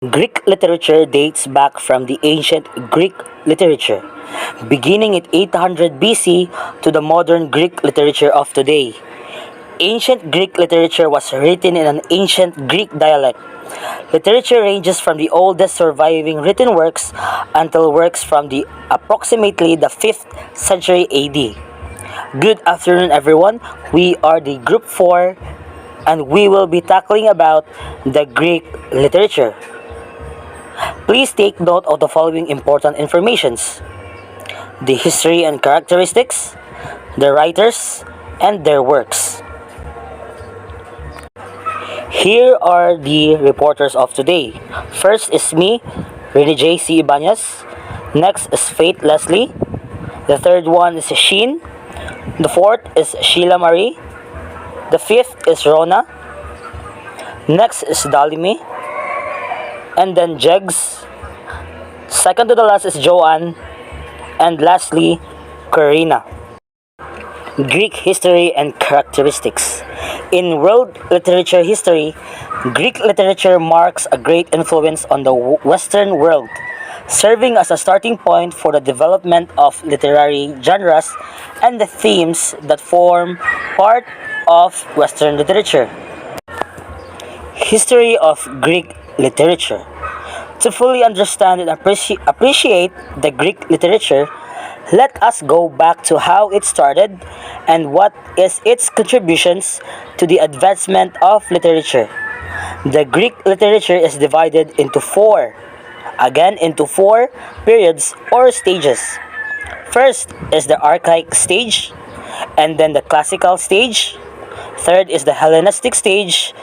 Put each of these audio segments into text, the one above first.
Greek literature dates back from the ancient Greek literature, beginning in 800 BC to the modern Greek literature of today. Ancient Greek literature was written in an ancient Greek dialect. Literature ranges from the oldest surviving written works until works from the approximately the 5th century AD. Good afternoon everyone. We are the group 4 and we will be tackling about the Greek literature. Please take note of the following important informations: the history and characteristics, the writers, and their works. Here are the reporters of today. First is me, Rene J. C. Ibanez. Next is Faith Leslie. The third one is Sheen. The fourth is Sheila Marie. The fifth is Rona. Next is Dalimi. And then Jegs. Second to the last is Joanne. And lastly, Karina. Greek history and characteristics. In world literature history, Greek literature marks a great influence on the Western world, serving as a starting point for the development of literary genres and the themes that form part of Western literature. History of Greek literature. To fully understand and appreciate the Greek literature, let us go back to how it started and what is its contributions to the advancement of literature. The Greek literature is divided into four periods or stages. First is the archaic stage, and then the classical stage. Third is the Hellenistic stage,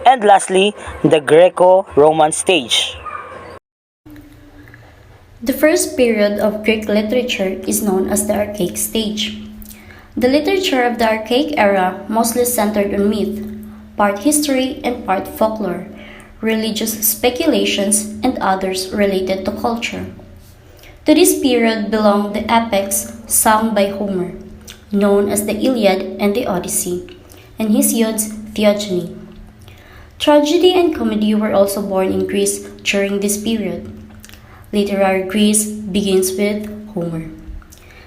and lastly, the Greco-Roman stage. The first period of Greek literature is known as the Archaic stage. The literature of the Archaic era mostly centered on myth, part history and part folklore, religious speculations, and others related to culture. To this period belong the epics sung by Homer, known as the Iliad and the Odyssey, and Hesiod's Theogony. Tragedy and comedy were also born in Greece during this period. Literary Greece begins with Homer.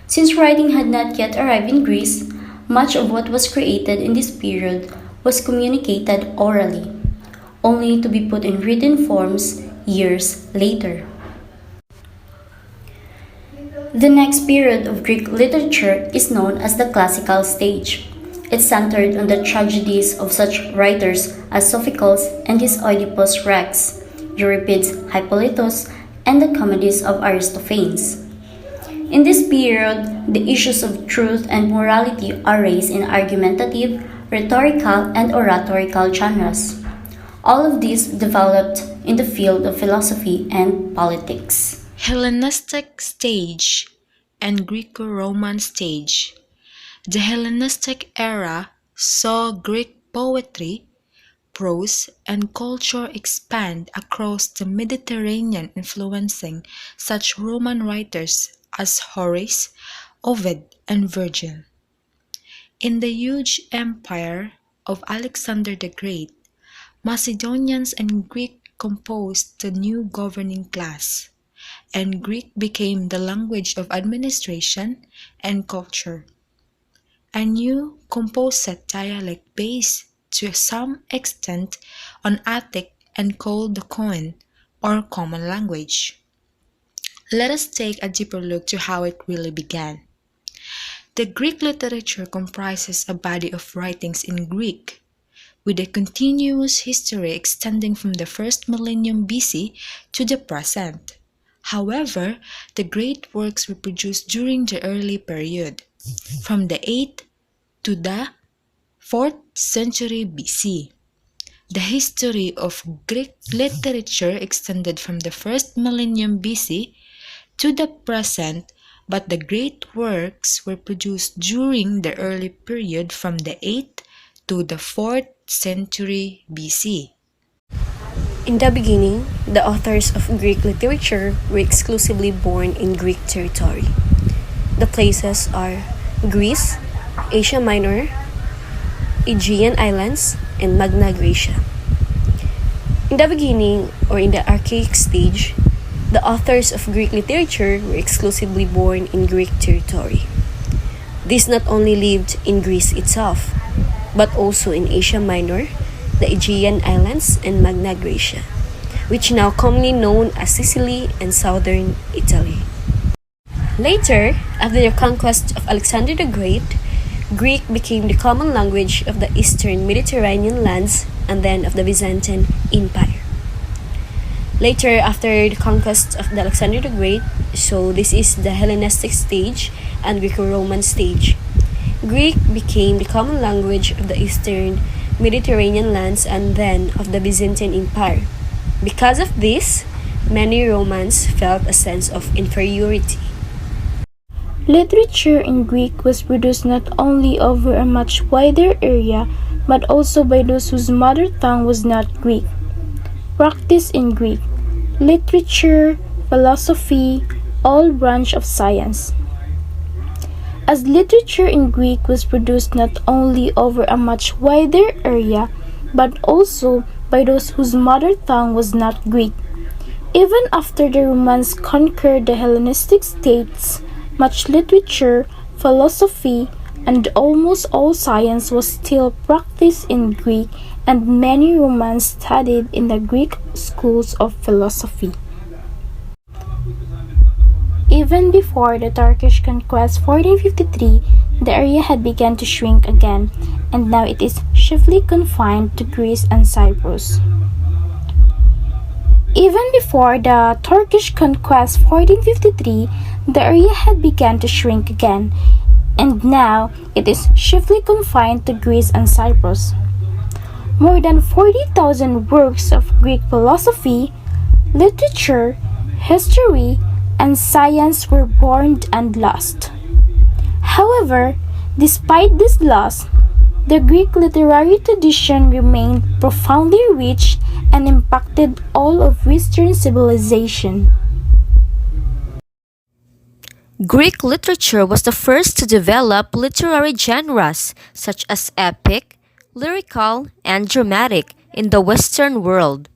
Since writing had not yet arrived in Greece, much of what was created in this period was communicated orally, only to be put in written forms years later. The next period of Greek literature is known as the classical stage. It centered on the tragedies of such writers as Sophocles and his Oedipus Rex, Euripides' Hippolytus, and the comedies of Aristophanes. In this period, the issues of truth and morality are raised in argumentative, rhetorical, and oratorical genres. All of these developed in the field of philosophy and politics. Hellenistic stage and Greco-Roman stage. The Hellenistic era saw Greek poetry, prose, and culture expand across the Mediterranean, influencing such Roman writers as Horace, Ovid, and Virgil. In the huge empire of Alexander the Great, Macedonians and Greek composed the new governing class, and Greek became the language of administration and culture. A new composite dialect based to some extent on Attic and called the Koine, or common language. Let us take a deeper look to how it really began. The Greek literature comprises a body of writings in Greek, with a continuous history extending from the first millennium BC to the present. However, the great works were produced during the early period, from the 8th to the 4th century BC. The history of Greek literature extended from the first millennium BC to the present, but the great works were produced during the early period from the 8th to the 4th century BC. In the beginning, the authors of Greek literature were exclusively born in Greek territory. The places are Greece, Asia Minor, Aegean Islands, and Magna Graecia. In the beginning, or in the archaic stage, the authors of Greek literature were exclusively born in Greek territory. These not only lived in Greece itself, but also in Asia Minor, the Aegean Islands, and Magna Graecia, which now commonly known as Sicily and southern Italy. Later, after the conquest of Alexander the Great, Greek became the common language of the eastern Mediterranean lands and then of the Byzantine Empire. Later, after the conquest of the Alexander the Great, so this is the Hellenistic stage and Greco-Roman stage, Greek became the common language of the eastern Mediterranean lands and then of the Byzantine Empire. Because of this, many Romans felt a sense of inferiority. Literature in Greek was produced not only over a much wider area, but also by those whose mother tongue was not Greek. Practice in Greek, literature, philosophy, all branch of science. As literature in Greek was produced not only over a much wider area, but also by those whose mother tongue was not Greek. Even after the Romans conquered the Hellenistic states, much literature, philosophy, and almost all science was still practiced in Greek, and many Romans studied in the Greek schools of philosophy. Even before the Turkish conquest 1453, the area had begun to shrink again, and now it is chiefly confined to Greece and Cyprus. Even before the Turkish conquest 1453, the area had begun to shrink again, and now it is chiefly confined to Greece and Cyprus. More than 40,000 works of Greek philosophy, literature, history, and science were born and lost. However, despite this loss, the Greek literary tradition remained profoundly rich and impacted all of Western civilization. Greek literature was the first to develop literary genres such as epic, lyrical, and dramatic in the Western world.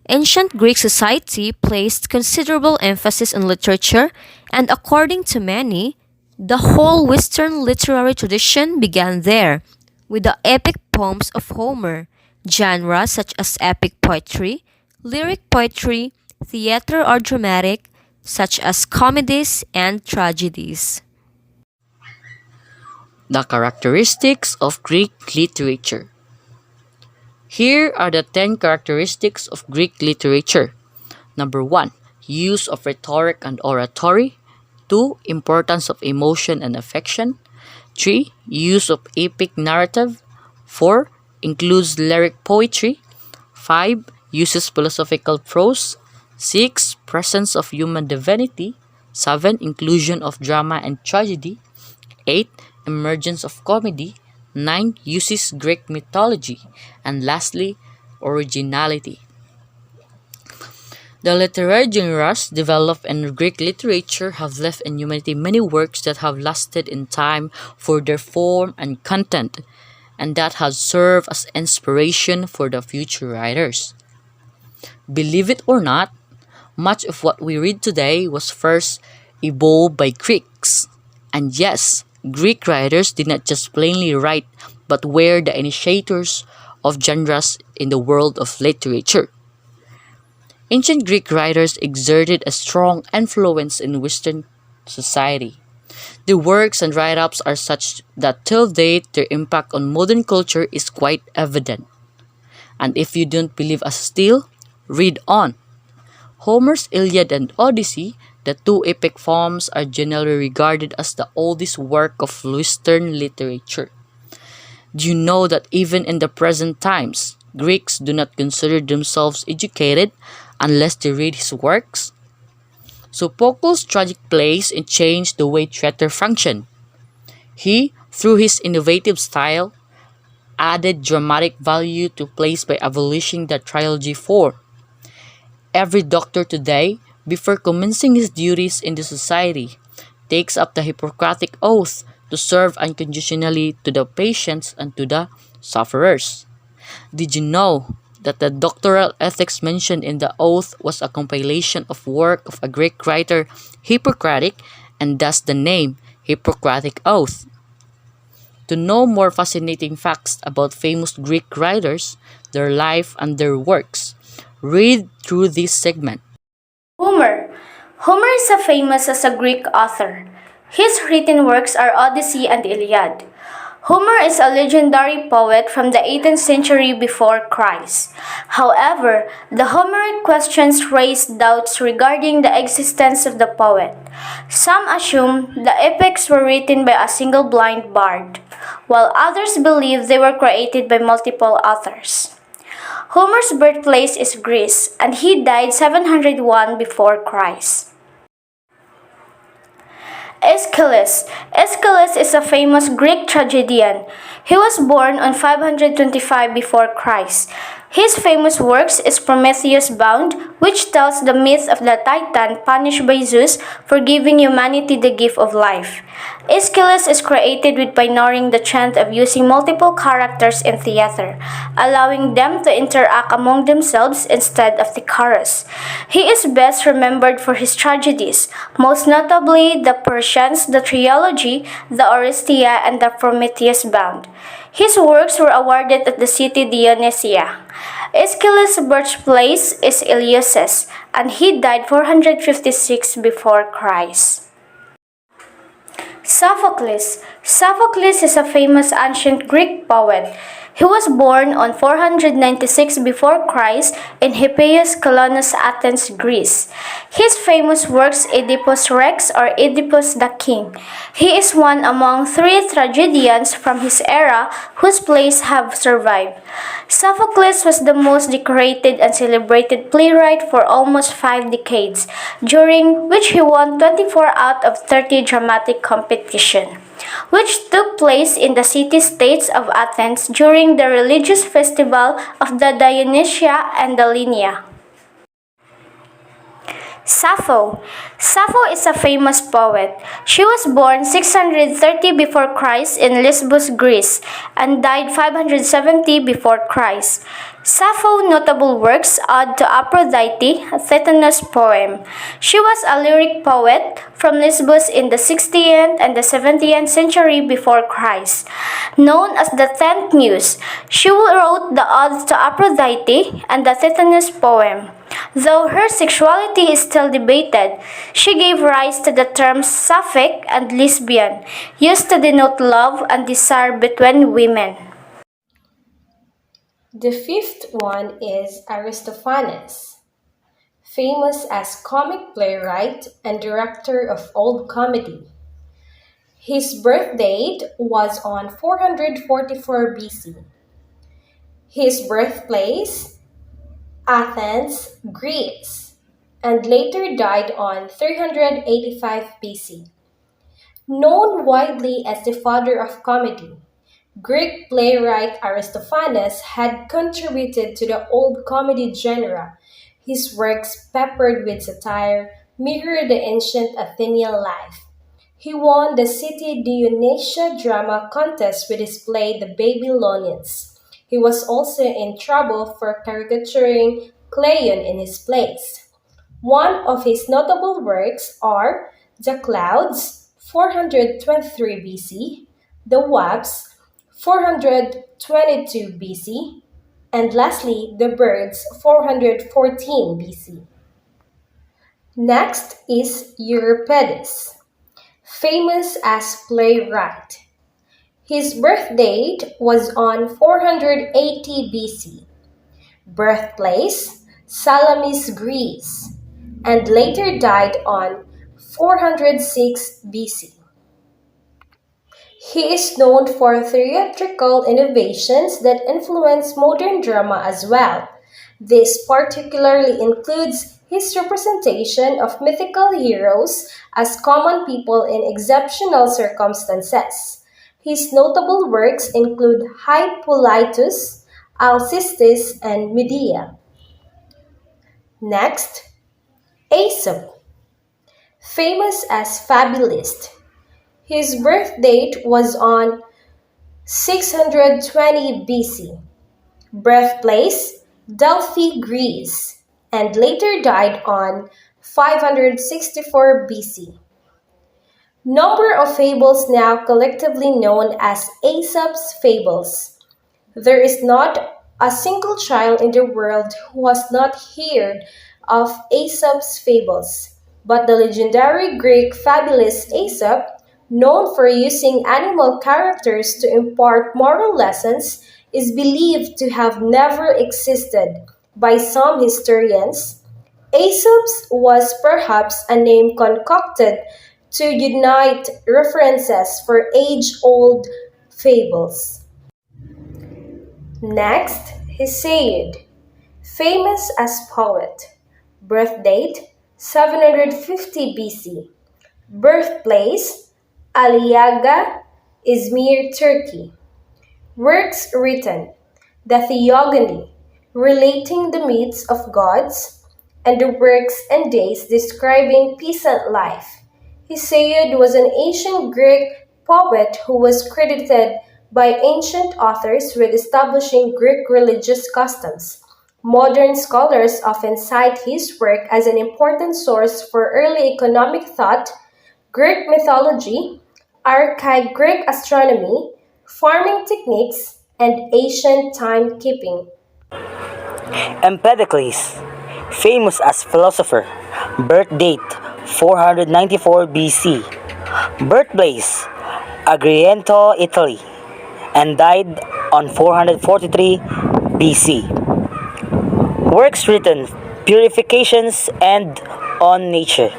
Ancient Greek society placed considerable emphasis on literature, and according to many, the whole Western literary tradition began there, with the epic poems of Homer, genres such as epic poetry, lyric poetry, theater or dramatic, such as comedies and tragedies. The characteristics of Greek literature. Here are the 10 characteristics of Greek literature. Number 1. Use of rhetoric and oratory. 2. Importance of emotion and affection. 3. Use of epic narrative. 4. Includes lyric poetry. 5. Uses philosophical prose. 6. Presence of human divinity. 7. Inclusion of drama and tragedy. 8. Emergence of comedy. 9. Uses Greek mythology. And lastly, originality. The literary genres developed in Greek literature have left in humanity many works that have lasted in time for their form and content, and that have served as inspiration for the future writers. Believe it or not, much of what we read today was first evolved by Greeks. And yes, Greek writers did not just plainly write, but were the initiators of genres in the world of literature. Ancient Greek writers exerted a strong influence in Western society. Their works and write-ups are such that till date their impact on modern culture is quite evident. And if you don't believe us still, read on. Homer's Iliad and Odyssey, the two epic poems, are generally regarded as the oldest work of Western literature. Do you know that even in the present times, Greeks do not consider themselves educated unless they read his works? Sophocles' tragic plays changed the way theater functioned. He, through his innovative style, added dramatic value to plays by abolishing the trilogy form. Every doctor today, before commencing his duties in the society, takes up the Hippocratic oath to serve unconditionally to the patients and to the sufferers. Did you know that the doctoral ethics mentioned in the oath was a compilation of work of a Greek writer, Hippocratic, and thus the name Hippocratic Oath. To know more fascinating facts about famous Greek writers, their life, and their works, read through this segment. Homer. Homer is a famous as a Greek author. His written works are Odyssey and Iliad. Homer is a legendary poet from the 18th century before Christ. However, the Homeric questions raise doubts regarding the existence of the poet. Some assume the epics were written by a single blind bard, while others believe they were created by multiple authors. Homer's birthplace is Greece, and he died 701 before Christ. Aeschylus. Aeschylus is a famous Greek tragedian. He was born on 525 before Christ. His famous works is Prometheus Bound, which tells the myth of the Titan punished by Zeus for giving humanity the gift of life. Aeschylus is created with pioneering the trend of using multiple characters in theater, allowing them to interact among themselves instead of the chorus. He is best remembered for his tragedies, most notably the Persians, the Trilogy, the Oresteia, and the Prometheus Bound. His works were awarded at the city Dionysia. Aeschylus' birthplace is Eleusis, and he died 456 before Christ. Sophocles. Sophocles is a famous ancient Greek poet. He was born on 496 before Christ in Hippias, Kolonos, Athens, Greece. His famous works Oedipus Rex or Oedipus the King. He is one among three tragedians from his era whose plays have survived. Sophocles was the most decorated and celebrated playwright for almost 5 decades, during which he won 24 out of 30 dramatic competition, which took place in the city-states of Athens during the religious festival of the Dionysia and the Linnea. Sappho. Sappho is a famous poet. She was born 630 before Christ in Lesbos, Greece, and died 570 before Christ. Sappho's notable works Ode to Aphrodite, a Thetanus poem. She was a lyric poet from Lesbos in the 16th and the 17th century before Christ. Known as the 10th Muse, she wrote the Ode to Aphrodite and the Thetanus poem. Though her sexuality is still debated, she gave rise to the terms sapphic and lesbian, used to denote love and desire between women. The fifth one is Aristophanes, famous as comic playwright and director of old comedy. His birth date was on 444 BC. His birthplace, Athens, Greece, and later died on 385 BC. Known widely as the father of comedy, Greek playwright Aristophanes had contributed to the old comedy genre. His works, peppered with satire, mirror the ancient Athenian life. He won the City Dionysia Drama Contest with his play The Babylonians. He was also in trouble for caricaturing Cleon in his plays. One of his notable works are The Clouds, 423 BC, The Wasps, 422 BC, and lastly, The Birds, 414 BC. Next is Euripides, famous as playwright. His birth date was on 480 BC. Birthplace, Salamis, Greece, and later died on 406 BC. He is known for theatrical innovations that influence modern drama as well. This particularly includes his representation of mythical heroes as common people in exceptional circumstances. His notable works include Hippolytus, Alcestis, and Medea. Next, Aesop, famous as fabulist. His birth date was on 620 BC. Birthplace, Delphi, Greece, and later died on 564 BC. Number of fables now collectively known as Aesop's fables. There is not a single child in the world who has not heard of Aesop's fables, but the legendary Greek fabulist Aesop, known for using animal characters to impart moral lessons, is believed to have never existed. By some historians, Aesop's was perhaps a name concocted to unite references for age-old fables. Next, Hesiod, famous as poet. Birth date 750 BC. Birthplace Aliaga, Izmir, Turkey. Works written: the Theogony, relating the myths of gods, and the works and days describing peasant life. Hesiod was an ancient Greek poet who was credited by ancient authors with establishing Greek religious customs. Modern scholars often cite his work as an important source for early economic thought, Greek mythology, archaic Greek astronomy, farming techniques, and ancient timekeeping. Empedocles, famous as philosopher. Birth date 494 BC. Birthplace Agrigento, Italy, and died on 443 BC. Works written: Purifications and On Nature.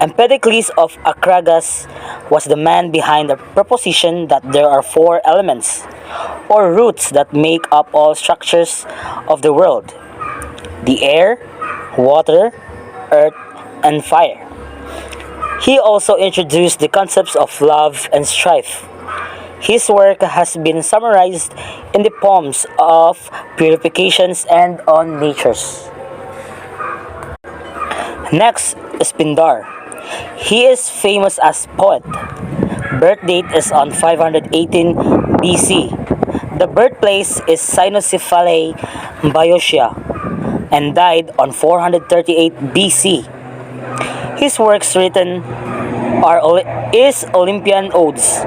Empedocles of Acragas was the man behind the proposition that there are four elements, or roots, that make up all structures of the world: the air, water, earth, and fire. He also introduced the concepts of love and strife. His work has been summarized in the poems of Purifications and On Natures. Next is Pindar. He is famous as poet. Birth date is on 518 BC. The birthplace is Cynocephalae, Boeotia, and died on 438 BC. His works written is Olympian Odes.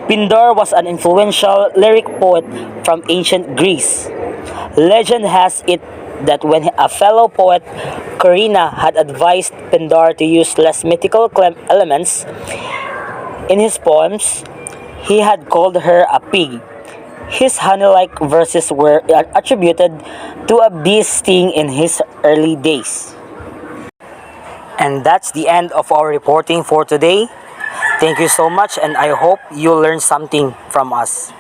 Pindar was an influential lyric poet from ancient Greece. Legend has it that when a fellow poet, Corinna, had advised Pindar to use less mythical elements in his poems, he had called her a pig. His honey-like verses were attributed to a bee's sting in his early days. And that's the end of our reporting for today. Thank you so much, and I hope you learned something from us.